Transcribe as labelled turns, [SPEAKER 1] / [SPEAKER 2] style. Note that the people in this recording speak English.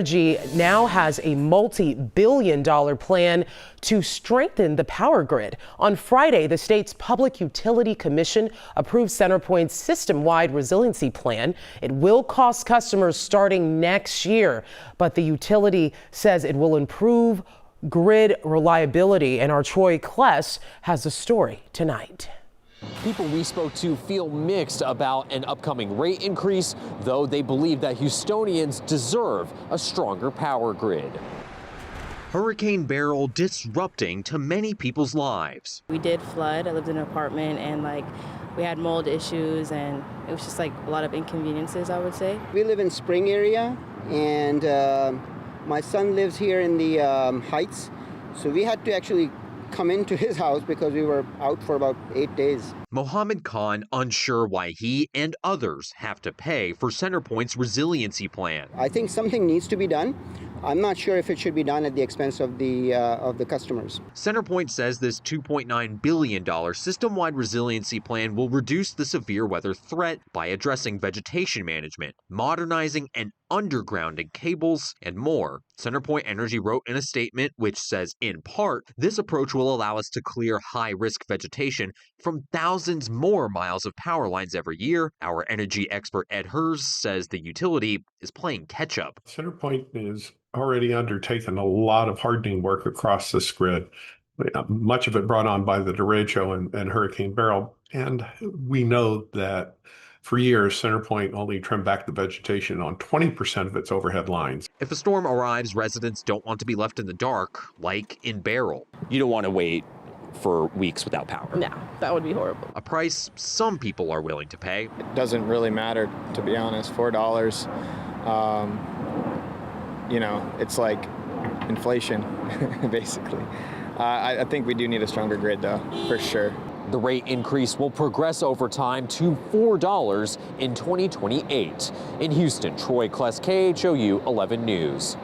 [SPEAKER 1] Energy now has a multi-billion-dollar plan to strengthen the power grid. On Friday, the state's Public Utility Commission approved CenterPoint's Systemwide Resiliency Plan. It will cost customers starting next year, but the utility says it will improve grid reliability. And our Troy Kless has the story tonight.
[SPEAKER 2] People we spoke to feel mixed about an upcoming rate increase, though they believe that Houstonians deserve a stronger power grid.
[SPEAKER 3] Hurricane Beryl disrupting to many people's lives.
[SPEAKER 4] We did flood. I lived in an apartment and we had mold issues and it was just a lot of inconveniences, I would say.
[SPEAKER 5] We live in Spring area and my son lives here in the Heights. So we had to actually come into his house because we were out for about 8 days.
[SPEAKER 3] Mohammed Khan unsure why he and others have to pay for CenterPoint's resiliency plan.
[SPEAKER 5] I think something needs to be done. I'm not sure if it should be done at the expense of the customers.
[SPEAKER 3] CenterPoint says this $2.9 billion system-wide resiliency plan will reduce the severe weather threat by addressing vegetation management, modernizing and undergrounding cables, and more. CenterPoint Energy wrote in a statement which says, in part, this approach will allow us to clear high-risk vegetation from thousands more miles of power lines every year. Our energy expert Ed Hers says the utility is playing catch-up.
[SPEAKER 6] CenterPoint is already undertaken a lot of hardening work across this grid, much of it brought on by the derecho and Hurricane Beryl. And we know that for years, CenterPoint only trimmed back the vegetation on 20% of its overhead lines.
[SPEAKER 3] If a storm arrives, residents don't want to be left in the dark, like in Beryl.
[SPEAKER 2] You don't want to wait for weeks without power.
[SPEAKER 4] No, that would be horrible.
[SPEAKER 3] A price some people are willing to pay.
[SPEAKER 7] It doesn't really matter, to be honest. $4, it's like inflation, basically. I think we do need a stronger grid, though, for sure.
[SPEAKER 2] The rate increase will progress over time to $4 in 2028. In Houston, Troy Kless, KHOU 11 News.